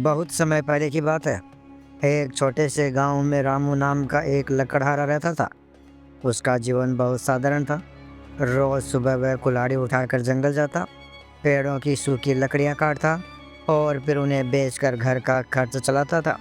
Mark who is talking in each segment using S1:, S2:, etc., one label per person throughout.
S1: बहुत समय पहले की बात है। एक छोटे से गांव में रामू नाम का एक लकड़हारा रहता था। उसका जीवन बहुत साधारण था। रोज सुबह वह कुल्हाड़ी उठाकर जंगल जाता, पेड़ों की सूखी लकड़ियां काटता और फिर उन्हें बेचकर घर का खर्च चलाता था।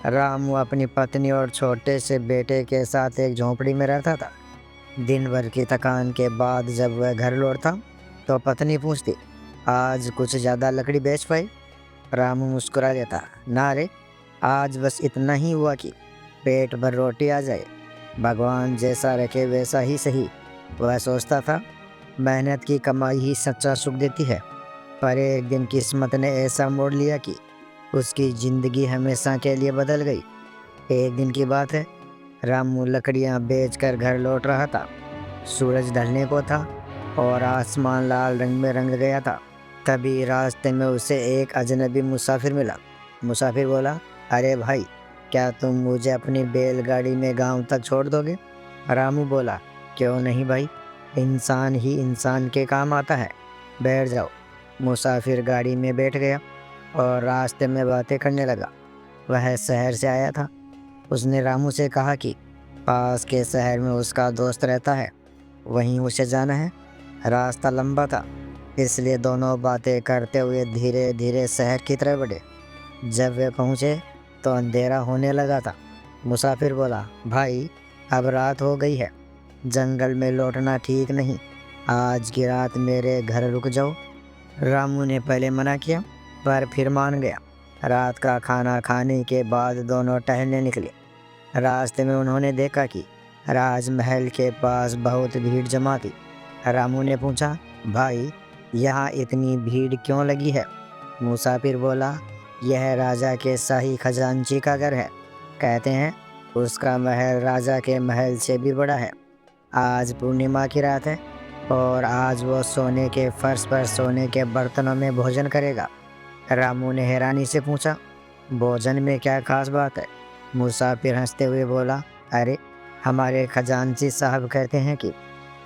S1: रामू अपनी पत्नी और छोटे से बेटे के साथ एक झोंपड़ी में रहता था। दिन भर की थकान के बाद जब वह घर लौटता तो पत्नी पूछती, आज कुछ ज़्यादा लकड़ी बेच पाई? रामू मुस्कुरा लेता, ना रे, आज बस इतना ही हुआ कि पेट भर रोटी आ जाए। भगवान जैसा रखे वैसा ही सही, वह सोचता था। मेहनत की कमाई ही सच्चा सुख देती है। पर एक दिन किस्मत ने ऐसा मोड़ लिया कि उसकी जिंदगी हमेशा के लिए बदल गई। एक दिन की बात है, रामू लकड़ियां बेचकर घर लौट रहा था। सूरज ढलने को था और आसमान लाल रंग में रंग गया था। तभी रास्ते में उसे एक अजनबी मुसाफिर मिला। मुसाफिर बोला, अरे भाई, क्या तुम मुझे अपनी बैलगाड़ी में गांव तक छोड़ दोगे? रामू बोला, क्यों नहीं भाई, इंसान ही इंसान के काम आता है, बैठ जाओ। मुसाफिर गाड़ी में बैठ गया और रास्ते में बातें करने लगा। वह शहर से आया था। उसने रामू से कहा कि पास के शहर में उसका दोस्त रहता है, वहीं उसे जाना है। रास्ता लंबा था, इसलिए दोनों बातें करते हुए धीरे धीरे शहर की तरफ बढ़े। जब वे पहुँचे तो अंधेरा होने लगा था। मुसाफिर बोला, भाई, अब रात हो गई है, जंगल में लौटना ठीक नहीं, आज की रात मेरे घर रुक जाओ। रामू ने पहले मना किया, पर फिर मान गया। रात का खाना खाने के बाद दोनों टहलने निकले। रास्ते में उन्होंने देखा कि राजमहल के पास बहुत भीड़ जमा थी। रामू ने पूछा, भाई, यहाँ इतनी भीड़ क्यों लगी है? मुसाफिर बोला, यह राजा के शाही खजांची का घर है। कहते हैं उसका महल राजा के महल से भी बड़ा है। आज पूर्णिमा की रात है और आज वो सोने के फर्श पर सोने के बर्तनों में भोजन करेगा। रामू ने हैरानी से पूछा, भोजन में क्या खास बात है? मुसाफिर हंसते हुए बोला, अरे, हमारे खजांची साहब कहते हैं कि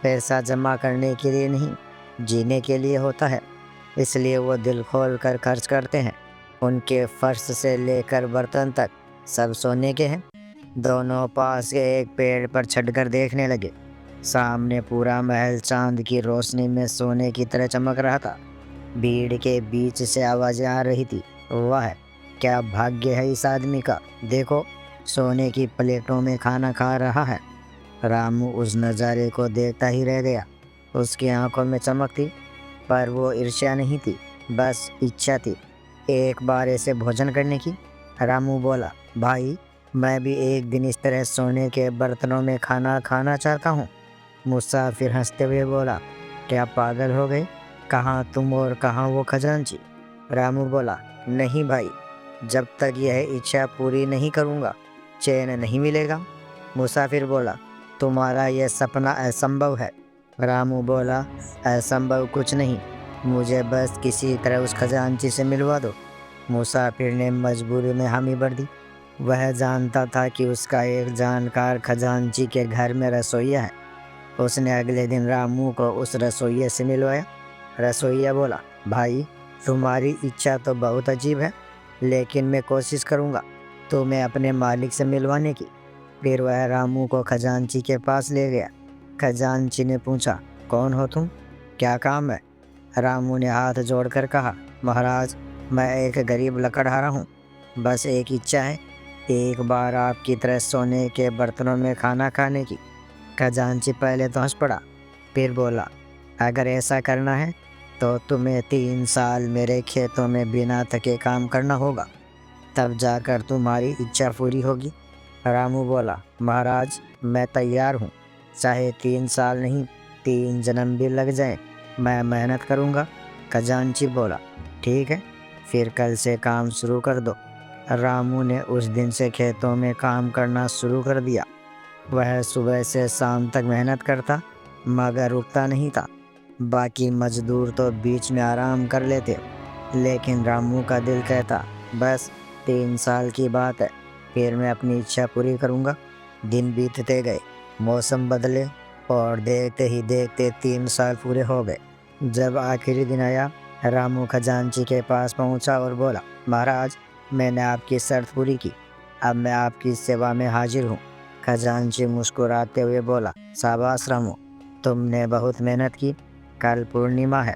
S1: पैसा जमा करने के लिए नहीं, जीने के लिए होता है, इसलिए वो दिल खोल कर खर्च करते हैं। उनके फर्श से लेकर बर्तन तक सब सोने के हैं। दोनों पास के एक पेड़ पर चढ़कर देखने लगे। सामने पूरा महल चांद की रोशनी में सोने की तरह चमक रहा था। भीड़ के बीच से आवाज़ें आ रही थी, वाह, क्या भाग्य है इस आदमी का, देखो, सोने की प्लेटों में खाना खा रहा है। रामू उस नज़ारे को देखता ही रह गया। उसकी आंखों में चमक थी, पर वो ईर्ष्या नहीं थी, बस इच्छा थी एक बार ऐसे भोजन करने की। रामू बोला, भाई, मैं भी एक दिन इस तरह सोने के बर्तनों में खाना खाना चाहता हूँ। मुसाफिर हंसते हुए बोला, क्या पागल हो गए, कहाँ तुम और कहाँ वो खजांची? रामू बोला, नहीं भाई, जब तक यह इच्छा पूरी नहीं करूँगा चैन नहीं मिलेगा। मुसाफिर बोला, तुम्हारा यह सपना असंभव है। रामू बोला, असंभव कुछ नहीं, मुझे बस किसी तरह उस खजांची से मिलवा दो। मुसाफिर ने मजबूरी में हामी भर दी। वह जानता था कि उसका एक जानकार खजांची के घर में रसोइया है। उसने अगले दिन रामू को उस रसोइये से मिलवाया। रसोइया बोला, भाई, तुम्हारी इच्छा तो बहुत अजीब है, लेकिन मैं कोशिश करूँगा तुम्हें अपने मालिक से मिलवाने की। फिर वह रामू को खजांची के पास ले गया। खजांची ने पूछा, कौन हो तुम, क्या काम है? रामू ने हाथ जोड़कर कहा, महाराज, मैं एक गरीब लकड़हारा हूँ, बस एक इच्छा है, एक बार आपकी तरह सोने के बर्तनों में खाना खाने की। खजांची पहले तो हंस पड़ा, फिर बोला, अगर ऐसा करना है तो तुम्हें 3 साल मेरे खेतों में बिना थके काम करना होगा, तब जाकर तुम्हारी इच्छा पूरी होगी। रामू बोला, महाराज, मैं तैयार हूँ, चाहे 3 साल नहीं, 3 जन्म भी लग जाए, मैं मेहनत करूँगा। खजांची बोला, ठीक है, फिर कल से काम शुरू कर दो। रामू ने उस दिन से खेतों में काम करना शुरू कर दिया। वह सुबह से शाम तक मेहनत करता, मगर रुकता नहीं था। बाकी मजदूर तो बीच में आराम कर लेते, लेकिन रामू का दिल कहता, बस 3 साल की बात है, फिर मैं अपनी इच्छा पूरी करूँगा। दिन बीतते गए, मौसम बदले और देखते ही देखते 3 साल पूरे हो गए। जब आखिरी दिन आया, रामू खजांची के पास पहुँचा और बोला, महाराज, मैंने आपकी शर्त पूरी की, अब मैं आपकी सेवा में हाजिर हूँ। खजांची मुस्कुराते हुए बोला, शाबाश रामू, तुमने बहुत मेहनत की। कल पूर्णिमा है,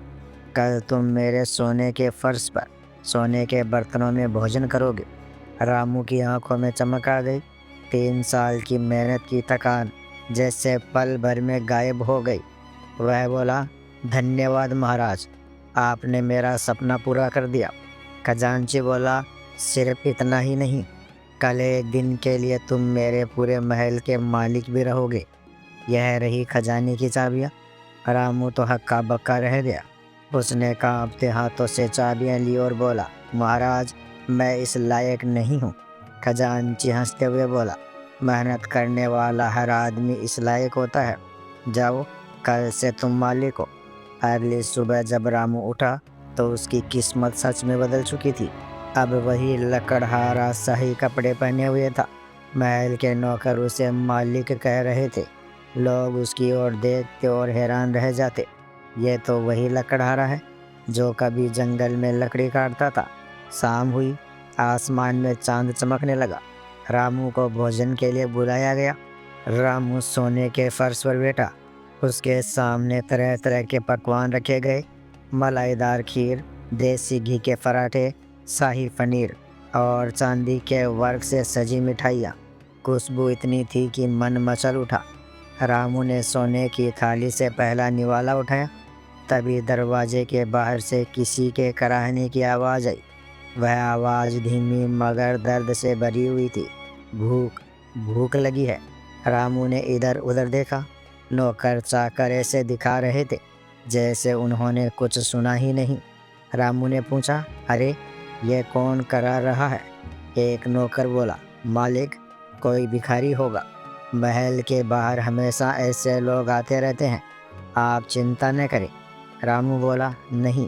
S1: कल तुम मेरे सोने के फर्श पर सोने के बर्तनों में भोजन करोगे। रामू की आंखों में चमक आ गई। 3 साल की मेहनत की थकान जैसे पल भर में गायब हो गई। वह बोला, धन्यवाद महाराज, आपने मेरा सपना पूरा कर दिया। खजांची बोला, सिर्फ इतना ही नहीं, कल एक दिन के लिए तुम मेरे पूरे महल के मालिक भी रहोगे। यह रही खजाने की चाबियाँ। रामू तो हक्का बक्का रह गया। उसने कांपते हाथों से चाबियाँ ली और बोला, महाराज, मैं इस लायक नहीं हूँ। खजांची हंसते हुए बोला, मेहनत करने वाला हर आदमी इस लायक होता है। जाओ, कल से तुम मालिक हो। अगली सुबह जब रामू उठा तो उसकी किस्मत सच में बदल चुकी थी। अब वही लकड़हारा शाही कपड़े पहने हुए था। महल के नौकर उसे मालिक कह रहे थे। लोग उसकी ओर देखते और हैरान रह जाते। ये तो वही लकड़हारा है जो कभी जंगल में लकड़ी काटता था। शाम हुई, आसमान में चांद चमकने लगा। रामू को भोजन के लिए बुलाया गया। रामू सोने के फर्श पर बैठा। उसके सामने तरह तरह के पकवान रखे गए, मलाईदार खीर, देसी घी के पराठे, शाही पनीर और चांदी के वर्क से सजी मिठाइयाँ। खुशबू इतनी थी कि मन मचल उठा। रामू ने सोने की थाली से पहला निवाला उठाया। तभी दरवाजे के बाहर से किसी के कराहने की आवाज़ आई। वह आवाज़ धीमी मगर दर्द से भरी हुई थी। भूख, भूख लगी है। रामू ने इधर उधर देखा। नौकर चाकर ऐसे दिखा रहे थे जैसे उन्होंने कुछ सुना ही नहीं। रामू ने पूछा, अरे ये कौन करा रहा है? एक नौकर बोला, मालिक, कोई भिखारी होगा। महल के बाहर हमेशा ऐसे लोग आते रहते हैं, आप चिंता न करें। रामू बोला, नहीं,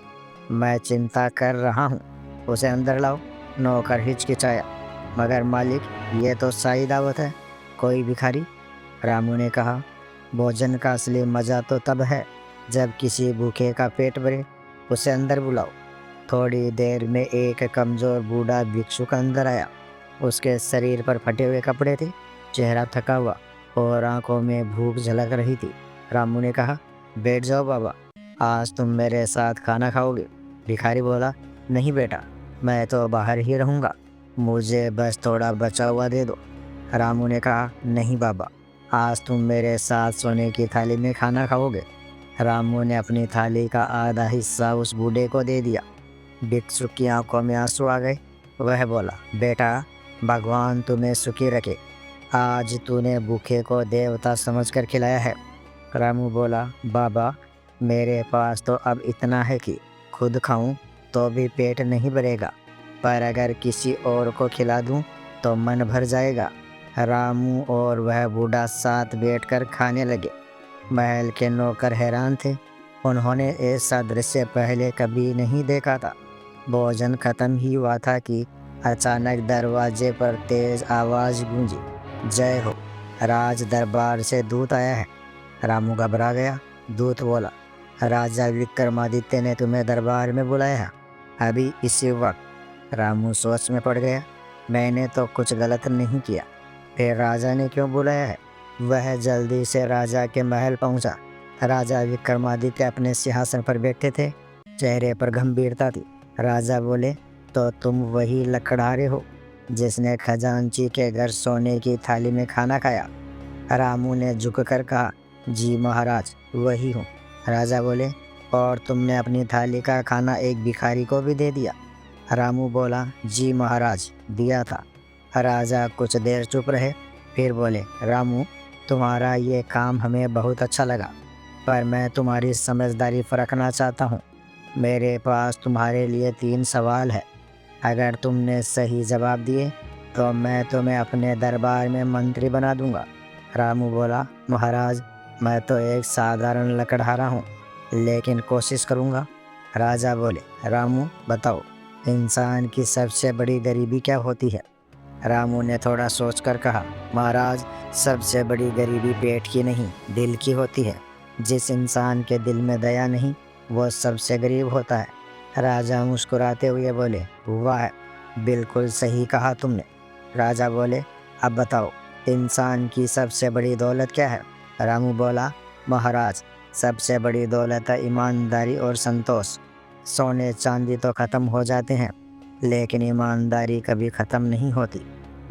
S1: मैं चिंता कर रहा हूँ, उसे अंदर लाओ। नौकर हिचकिचाया, मगर मालिक, ये तो शाही दावत है, कोई भिखारी? रामू ने कहा, भोजन का असली मज़ा तो तब है जब किसी भूखे का पेट भरे। उसे अंदर बुलाओ। थोड़ी देर में एक कमज़ोर बूढ़ा भिक्षुक अंदर आया। उसके शरीर पर फटे हुए कपड़े थे, चेहरा थका हुआ और आंखों में भूख झलक रही थी। रामू ने कहा, बैठ जाओ बाबा, आज तुम मेरे साथ खाना खाओगे। भिखारी बोला, नहीं बेटा, मैं तो बाहर ही रहूँगा, मुझे बस थोड़ा बचा हुआ दे दो। रामू ने कहा, नहीं बाबा, आज तुम मेरे साथ सोने की थाली में खाना खाओगे। रामू ने अपनी थाली का आधा हिस्सा उस बूढ़े को दे दिया। भिक्षुक की आंखों में आंसू आ गए। वह बोला, बेटा, भगवान तुम्हें सुखी रखे, आज तूने भूखे को देवता समझकर खिलाया है। रामू बोला, बाबा, मेरे पास तो अब इतना है कि खुद खाऊं तो भी पेट नहीं भरेगा, पर अगर किसी और को खिला दूं तो मन भर जाएगा। रामू और वह बूढ़ा साथ बैठकर खाने लगे। महल के नौकर हैरान थे, उन्होंने ऐसा दृश्य पहले कभी नहीं देखा था। भोजन खत्म ही हुआ था कि अचानक दरवाजे पर तेज आवाज़ गूंजी, जय हो, राज दरबार से दूत आया है। रामू घबरा गया। दूत बोला, राजा विक्रमादित्य ने तुम्हें दरबार में बुलाया है, अभी इसी वक्त। रामू सोच में पड़ गया, मैंने तो कुछ गलत नहीं किया, फिर राजा ने क्यों बुलाया है? वह जल्दी से राजा के महल पहुंचा। राजा विक्रमादित्य अपने सिंहासन पर बैठे थे, चेहरे पर गंभीरता थी। राजा बोले, तो तुम वही लकड़हारे हो जिसने खजांची के घर सोने की थाली में खाना खाया? रामू ने झुककर कहा, जी महाराज, वही हूँ। राजा बोले, और तुमने अपनी थाली का खाना एक भिखारी को भी दे दिया? रामू बोला, जी महाराज, दिया था। राजा कुछ देर चुप रहे, फिर बोले, रामू, तुम्हारा ये काम हमें बहुत अच्छा लगा, पर मैं तुम्हारी समझदारी परखना चाहता हूँ। मेरे पास तुम्हारे लिए 3 सवाल है। अगर तुमने सही जवाब दिए तो मैं तुम्हें अपने दरबार में मंत्री बना दूंगा। रामू बोला, महाराज, मैं तो एक साधारण लकड़हारा हूँ, लेकिन कोशिश करूँगा। राजा बोले, रामू, बताओ, इंसान की सबसे बड़ी गरीबी क्या होती है? रामू ने थोड़ा सोचकर कहा, महाराज, सबसे बड़ी गरीबी पेट की नहीं, दिल की होती है। जिस इंसान के दिल में दया नहीं, वो सबसे गरीब होता है। राजा मुस्कुराते हुए बोले, वाह, बिल्कुल सही कहा तुमने। राजा बोले, अब बताओ, इंसान की सबसे बड़ी दौलत क्या है? रामू बोला, महाराज, सबसे बड़ी दौलत है ईमानदारी और संतोष। सोने चांदी तो ख़त्म हो जाते हैं, लेकिन ईमानदारी कभी ख़त्म नहीं होती।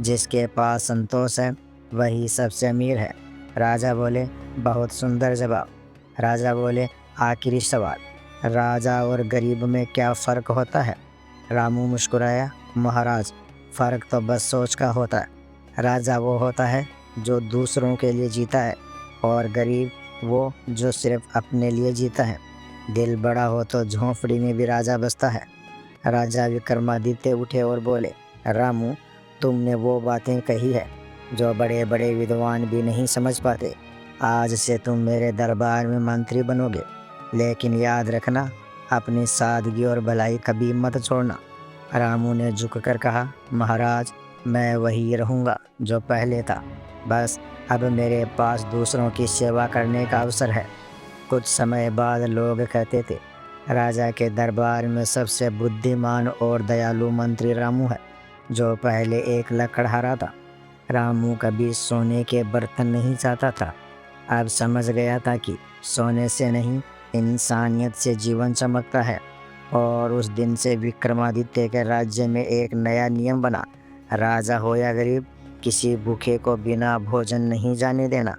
S1: जिसके पास संतोष है वही सबसे अमीर है। राजा बोले, बहुत सुंदर जवाब। राजा बोले, आखिरी सवाल, राजा और गरीब में क्या फ़र्क होता है? रामू मुस्कुराया, महाराज, फ़र्क तो बस सोच का होता है। राजा वो होता है जो दूसरों के लिए जीता है, और गरीब वो जो सिर्फ अपने लिए जीता है। दिल बड़ा हो तो झोंपड़ी में भी राजा बसता है। राजा विक्रमादित्य उठे और बोले, रामू, तुमने वो बातें कही है जो बड़े बड़े विद्वान भी नहीं समझ पाते। आज से तुम मेरे दरबार में मंत्री बनोगे, लेकिन याद रखना, अपनी सादगी और भलाई कभी मत छोड़ना। रामू ने झुककर कहा, महाराज, मैं वही रहूँगा जो पहले था, बस अब मेरे पास दूसरों की सेवा करने का अवसर है। कुछ समय बाद लोग कहते थे, राजा के दरबार में सबसे बुद्धिमान और दयालु मंत्री रामू है, जो पहले एक लकड़हारा था। रामू कभी सोने के बर्तन नहीं चाहता था, अब समझ गया था कि सोने से नहीं, इंसानियत से जीवन चमकता है। और उस दिन से विक्रमादित्य के राज्य में एक नया नियम बना, राजा हो या गरीब, किसी भूखे को बिना भोजन नहीं जाने देना।